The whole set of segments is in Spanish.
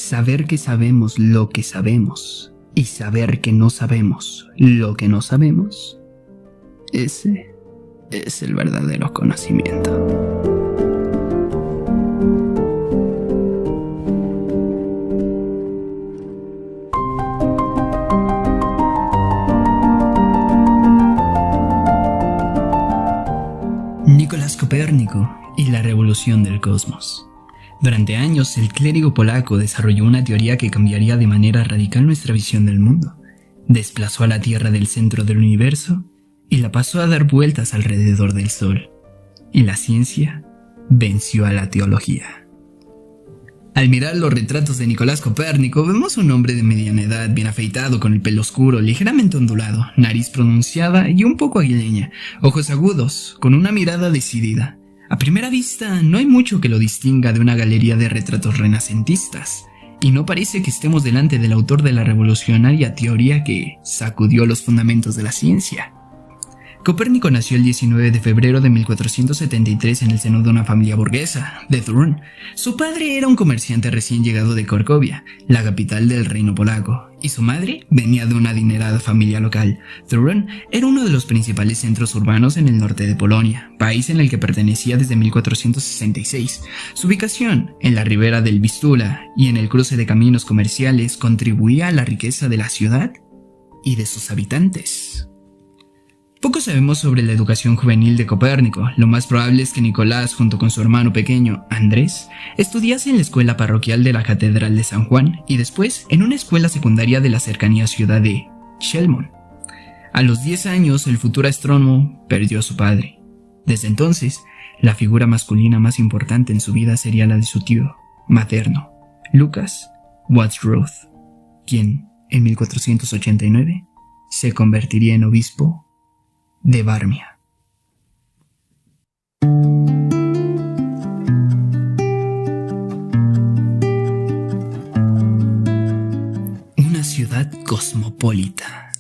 Saber que sabemos lo que sabemos y saber que no sabemos lo que no sabemos, ese es el verdadero conocimiento. Nicolás Copérnico y la revolución del cosmos. Durante años, el clérigo polaco desarrolló una teoría que cambiaría de manera radical nuestra visión del mundo. Desplazó a la Tierra del centro del universo y la pasó a dar vueltas alrededor del Sol. Y la ciencia venció a la teología. Al mirar los retratos de Nicolás Copérnico, vemos un hombre de mediana edad, bien afeitado, con el pelo oscuro, ligeramente ondulado, nariz pronunciada y un poco aguileña, ojos agudos, con una mirada decidida. A primera vista, no hay mucho que lo distinga de una galería de retratos renacentistas, y no parece que estemos delante del autor de la revolucionaria teoría que sacudió los fundamentos de la ciencia. Copérnico nació el 19 de febrero de 1473 en el seno de una familia burguesa, de Thurn. Su padre era un comerciante recién llegado de Cracovia, la capital del reino polaco, y su madre venía de una adinerada familia local. Thurn era uno de los principales centros urbanos en el norte de Polonia, país en el que pertenecía desde 1466. Su ubicación, en la ribera del Vístula y en el cruce de caminos comerciales, contribuía a la riqueza de la ciudad y de sus habitantes. Poco sabemos sobre la educación juvenil de Copérnico. Lo más probable es que Nicolás, junto con su hermano pequeño, Andrés, estudiase en la escuela parroquial de la Catedral de San Juan y después en una escuela secundaria de la cercana ciudad de Shelmon. A los 10 años, el futuro astrónomo perdió a su padre. Desde entonces, la figura masculina más importante en su vida sería la de su tío materno, Lucas Wadsworth, quien, en 1489, se convertiría en obispo de Varmia. Una ciudad cosmopolita.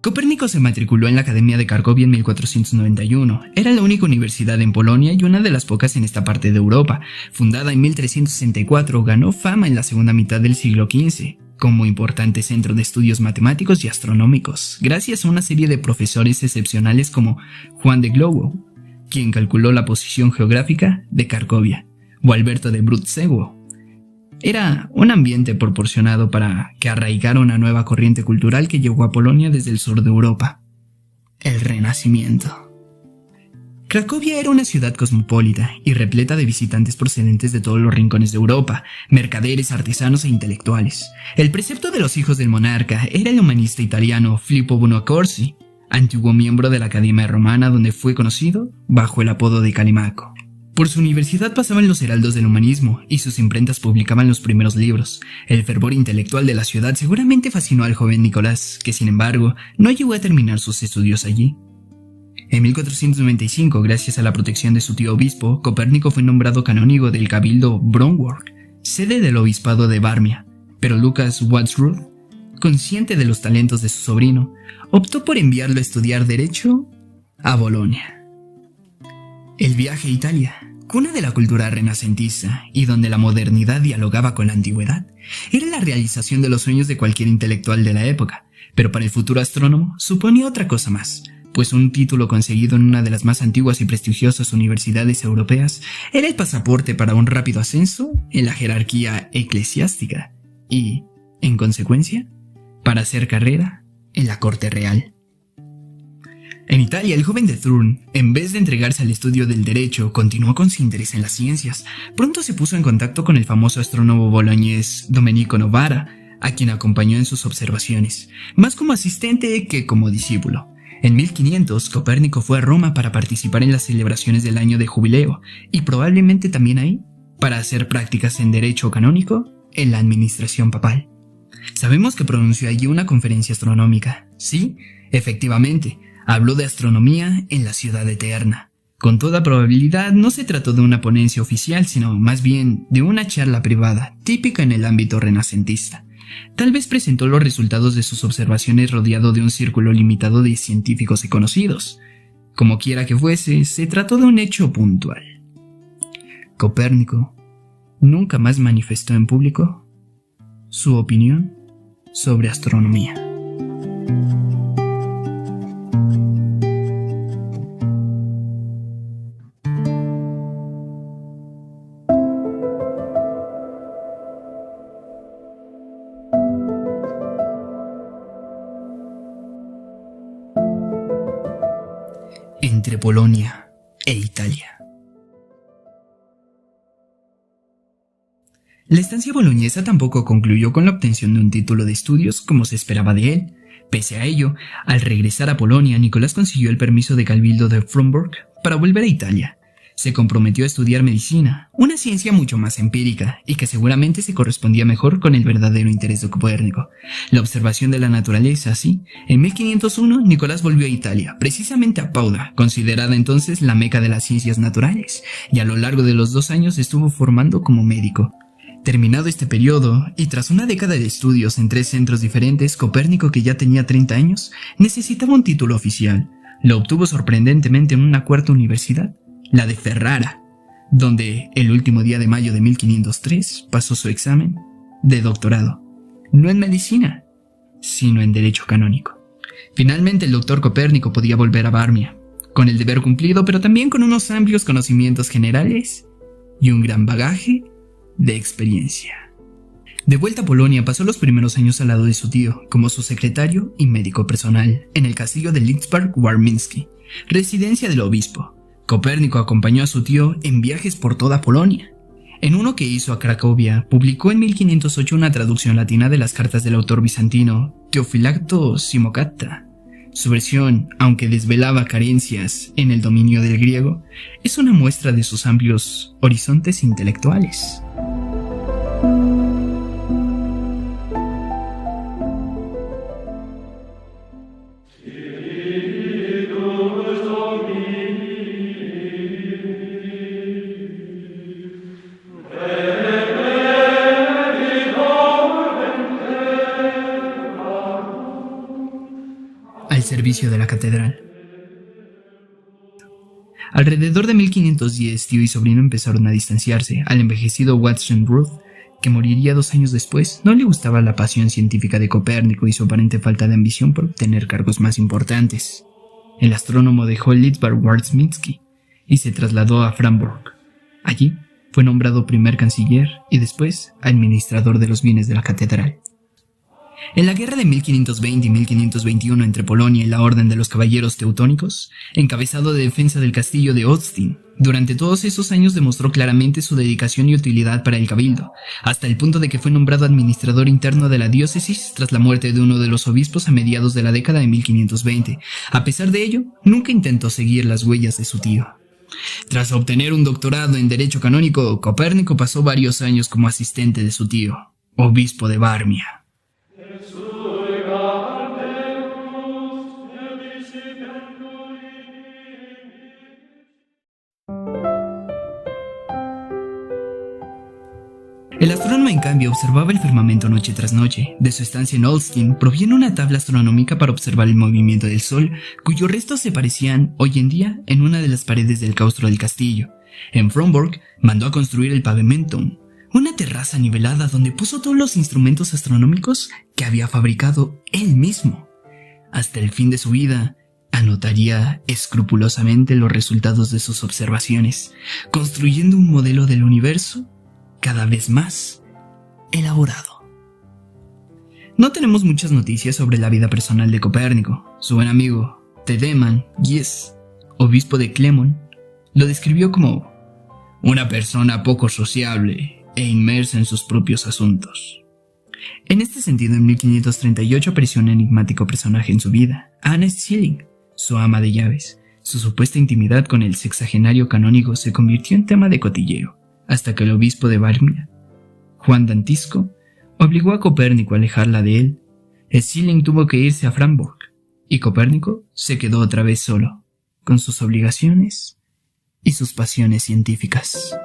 Copérnico se matriculó en la Academia de Cracovia en 1491. Era la única universidad en Polonia y una de las pocas en esta parte de Europa. Fundada en 1364, ganó fama en la segunda mitad del siglo XV. Como importante centro de estudios matemáticos y astronómicos, gracias a una serie de profesores excepcionales como Juan de Glowow, quien calculó la posición geográfica de Cracovia, o Alberto de Brudzewo. Era un ambiente proporcionado para que arraigara una nueva corriente cultural que llegó a Polonia desde el sur de Europa: el Renacimiento. Cracovia era una ciudad cosmopolita y repleta de visitantes procedentes de todos los rincones de Europa, mercaderes, artesanos e intelectuales. El precepto de los hijos del monarca era el humanista italiano Filippo Buonaccorsi, antiguo miembro de la Academia Romana, donde fue conocido bajo el apodo de Calimaco. Por su universidad pasaban los heraldos del humanismo y sus imprentas publicaban los primeros libros. El fervor intelectual de la ciudad seguramente fascinó al joven Nicolás, que sin embargo no llegó a terminar sus estudios allí. En 1495, gracias a la protección de su tío obispo, Copérnico fue nombrado canónigo del cabildo Bromborg, sede del obispado de Varmia, pero Lucas Wadsworth, consciente de los talentos de su sobrino, optó por enviarlo a estudiar Derecho a Bolonia. El viaje a Italia, cuna de la cultura renacentista y donde la modernidad dialogaba con la antigüedad, era la realización de los sueños de cualquier intelectual de la época, pero para el futuro astrónomo suponía otra cosa más, pues un título conseguido en una de las más antiguas y prestigiosas universidades europeas era el pasaporte para un rápido ascenso en la jerarquía eclesiástica y, en consecuencia, para hacer carrera en la corte real. En Italia, el joven de Thurn, en vez de entregarse al estudio del derecho, continuó con su interés en las ciencias. Pronto se puso en contacto con el famoso astrónomo boloñés Domenico Novara, a quien acompañó en sus observaciones, más como asistente que como discípulo. En 1500, Copérnico fue a Roma para participar en las celebraciones del año de jubileo y probablemente también ahí para hacer prácticas en derecho canónico en la administración papal. Sabemos que pronunció allí una conferencia astronómica. Sí, efectivamente, habló de astronomía en la ciudad eterna. Con toda probabilidad no se trató de una ponencia oficial, sino más bien de una charla privada, típica en el ámbito renacentista. Tal vez presentó los resultados de sus observaciones rodeado de un círculo limitado de científicos y conocidos. Como quiera que fuese, se trató de un hecho puntual. Copérnico nunca más manifestó en público su opinión sobre astronomía. Entre Polonia e Italia. La estancia boloñesa tampoco concluyó con la obtención de un título de estudios como se esperaba de él. Pese a ello, al regresar a Polonia, Nicolás consiguió el permiso de cabildo de Frombork para volver a Italia. Se comprometió a estudiar medicina, una ciencia mucho más empírica y que seguramente se correspondía mejor con el verdadero interés de Copérnico, la observación de la naturaleza. Así, en 1501, Nicolás volvió a Italia, precisamente a Padua, considerada entonces la meca de las ciencias naturales, y a lo largo de los 2 años estuvo formando como médico. Terminado este periodo, y tras una década de estudios en 3 centros diferentes, Copérnico, que ya tenía 30 años, necesitaba un título oficial. Lo obtuvo sorprendentemente en una 4ª universidad, la de Ferrara, donde el último día de mayo de 1503 pasó su examen de doctorado, no en medicina, sino en derecho canónico. Finalmente el doctor Copérnico podía volver a Varmia, con el deber cumplido, pero también con unos amplios conocimientos generales y un gran bagaje de experiencia. De vuelta a Polonia, pasó los primeros años al lado de su tío, como su secretario y médico personal, en el castillo de Lidzbark-Warmiński, residencia del obispo. Copérnico acompañó a su tío en viajes por toda Polonia. En uno que hizo a Cracovia, publicó en 1508 una traducción latina de las cartas del autor bizantino Teofilacto Simocatta. Su versión, aunque desvelaba carencias en el dominio del griego, es una muestra de sus amplios horizontes intelectuales. Al servicio de la catedral. Alrededor de 1510, tío y sobrino empezaron a distanciarse. Al envejecido Watson Ruth, que moriría 2 años después, no le gustaba la pasión científica de Copérnico y su aparente falta de ambición por obtener cargos más importantes. El astrónomo dejó Lidzbark-Warmiński y se trasladó a Framborg. Allí fue nombrado primer canciller y después administrador de los bienes de la catedral. En la guerra de 1520 y 1521 entre Polonia y la Orden de los Caballeros Teutónicos, encabezado de defensa del castillo de Olsztyn, durante todos esos años demostró claramente su dedicación y utilidad para el cabildo, hasta el punto de que fue nombrado administrador interno de la diócesis tras la muerte de uno de los obispos a mediados de la década de 1520. A pesar de ello, nunca intentó seguir las huellas de su tío. Tras obtener un doctorado en Derecho Canónico, Copérnico pasó varios años como asistente de su tío, obispo de Varmia. El astrónomo, en cambio, observaba el firmamento noche tras noche. De su estancia en Olsztyn proviene una tabla astronómica para observar el movimiento del Sol, cuyos restos se parecían hoy en día en una de las paredes del claustro del castillo. En Frombork mandó a construir el Pavementum, una terraza nivelada donde puso todos los instrumentos astronómicos que había fabricado él mismo. Hasta el fin de su vida, anotaría escrupulosamente los resultados de sus observaciones, construyendo un modelo del universo cada vez más elaborado. No tenemos muchas noticias sobre la vida personal de Copérnico. Su buen amigo Tedeman Gies, obispo de Clemón, lo describió como una persona poco sociable e inmersa en sus propios asuntos. En este sentido, en 1538 apareció un enigmático personaje en su vida, Anne Schilling, su ama de llaves. Su supuesta intimidad con el sexagenario canónigo se convirtió en tema de cotilleo, hasta que el obispo de Varmia, Juan Dantisco, obligó a Copérnico a alejarla de él. Schilling tuvo que irse a Framborg, y Copérnico se quedó otra vez solo, con sus obligaciones y sus pasiones científicas.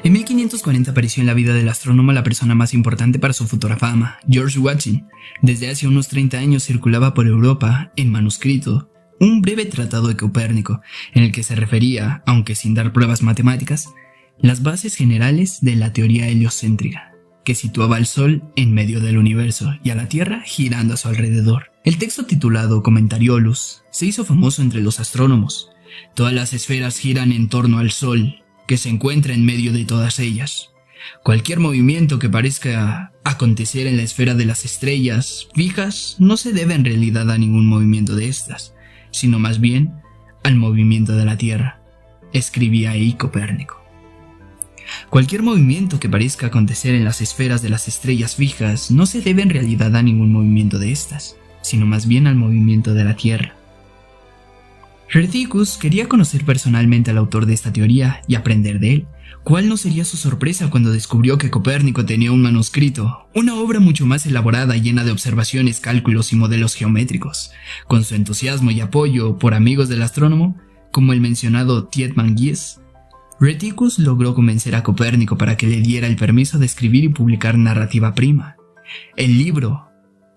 En 1540 apareció en la vida del astrónomo la persona más importante para su futura fama, George Watson. Desde hace unos 30 años circulaba por Europa, en manuscrito, un breve tratado de Copérnico, en el que se refería, aunque sin dar pruebas matemáticas, las bases generales de la teoría heliocéntrica, que situaba al Sol en medio del universo y a la Tierra girando a su alrededor. El texto titulado Commentariolus se hizo famoso entre los astrónomos. Todas las esferas giran en torno al Sol, que se encuentra en medio de todas ellas. Cualquier movimiento que parezca acontecer en la esfera de las estrellas fijas no se debe en realidad a ningún movimiento de estas, sino más bien al movimiento de la Tierra, escribía ahí Copérnico. Cualquier movimiento que parezca acontecer en las esferas de las estrellas fijas no se debe en realidad a ningún movimiento de estas, sino más bien al movimiento de la Tierra. Rheticus quería conocer personalmente al autor de esta teoría y aprender de él. ¿Cuál no sería su sorpresa cuando descubrió que Copérnico tenía un manuscrito, una obra mucho más elaborada llena de observaciones, cálculos y modelos geométricos? Con su entusiasmo y apoyo por amigos del astrónomo, como el mencionado Tietman Gies, Rheticus logró convencer a Copérnico para que le diera el permiso de escribir y publicar Narrativa Prima, el libro,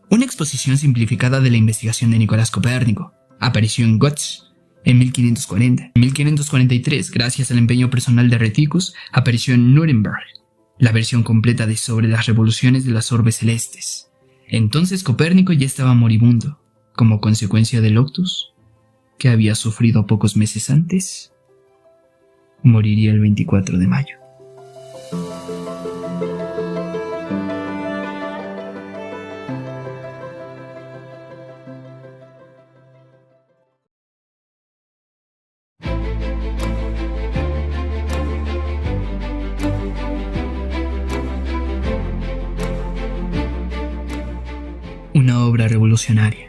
una exposición simplificada de la investigación de Nicolás Copérnico. Apareció en Götz en 1540. En 1543, gracias al empeño personal de Rheticus, apareció en Nuremberg la versión completa de Sobre las revoluciones de las orbes celestes. Entonces Copérnico ya estaba moribundo, como consecuencia del octus que había sufrido pocos meses antes. Moriría el 24 de mayo. Una obra revolucionaria.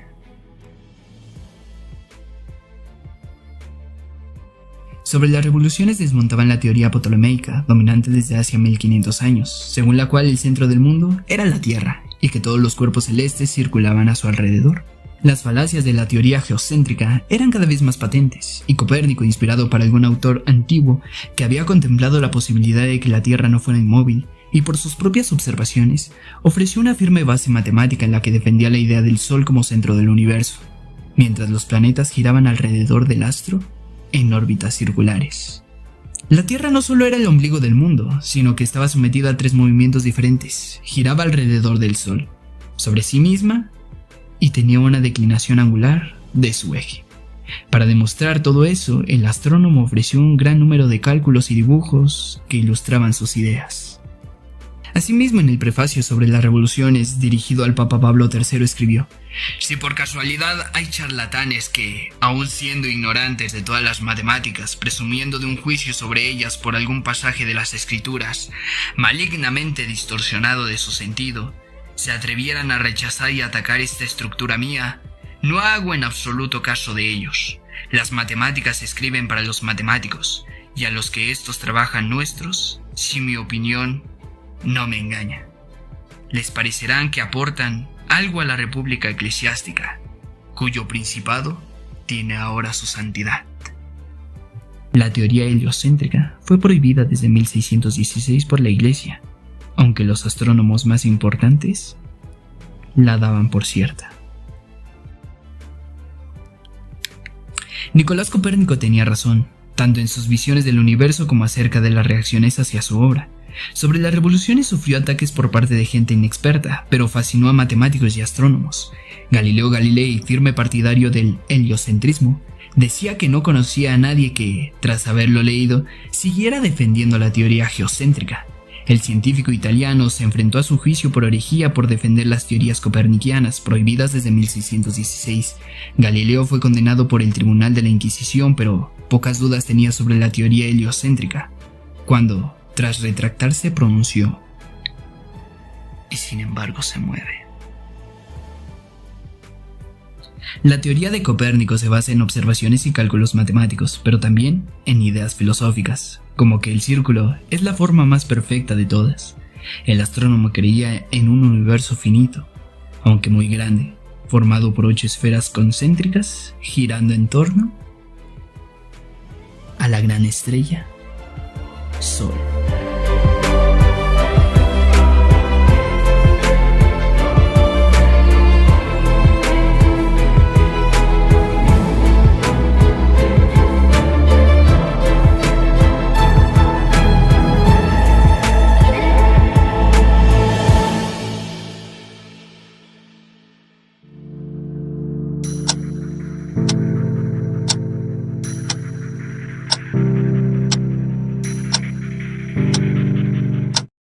Sobre las revoluciones desmontaban la teoría ptolemaica, dominante desde hace 1500 años, según la cual el centro del mundo era la Tierra y que todos los cuerpos celestes circulaban a su alrededor. Las falacias de la teoría geocéntrica eran cada vez más patentes, y Copérnico, inspirado por algún autor antiguo que había contemplado la posibilidad de que la Tierra no fuera inmóvil, y por sus propias observaciones, ofreció una firme base matemática en la que defendía la idea del Sol como centro del universo, mientras los planetas giraban alrededor del astro en órbitas circulares. La Tierra no solo era el ombligo del mundo, sino que estaba sometida a 3 movimientos diferentes. Giraba alrededor del Sol, sobre sí misma, y tenía una declinación angular de su eje. Para demostrar todo eso, el astrónomo ofreció un gran número de cálculos y dibujos que ilustraban sus ideas. Asimismo, en el prefacio sobre las revoluciones dirigido al Papa Pablo III escribió: si por casualidad hay charlatanes que, aun siendo ignorantes de todas las matemáticas, presumiendo de un juicio sobre ellas por algún pasaje de las Escrituras, malignamente distorsionado de su sentido, se atrevieran a rechazar y atacar esta estructura mía, no hago en absoluto caso de ellos. Las matemáticas se escriben para los matemáticos, y a los que estos trabajan nuestros, si mi opinión no me engaña, les parecerán que aportan algo a la república eclesiástica, cuyo principado tiene ahora su santidad. La teoría heliocéntrica fue prohibida desde 1616 por la Iglesia, aunque los astrónomos más importantes la daban por cierta. Nicolás Copérnico tenía razón, tanto en sus visiones del universo como acerca de las reacciones hacia su obra. Sobre las revoluciones sufrió ataques por parte de gente inexperta, pero fascinó a matemáticos y astrónomos. Galileo Galilei, firme partidario del heliocentrismo, decía que no conocía a nadie que, tras haberlo leído, siguiera defendiendo la teoría geocéntrica. El científico italiano se enfrentó a su juicio por herejía por defender las teorías copernicianas, prohibidas desde 1616. Galileo fue condenado por el Tribunal de la Inquisición, pero pocas dudas tenía sobre la teoría heliocéntrica, cuando, tras retractarse, pronunció: y sin embargo se mueve. La teoría de Copérnico se basa en observaciones y cálculos matemáticos, pero también en ideas filosóficas, como que el círculo es la forma más perfecta de todas. El astrónomo creía en un universo finito, aunque muy grande, formado por 8 esferas concéntricas girando en torno a la gran estrella Sol.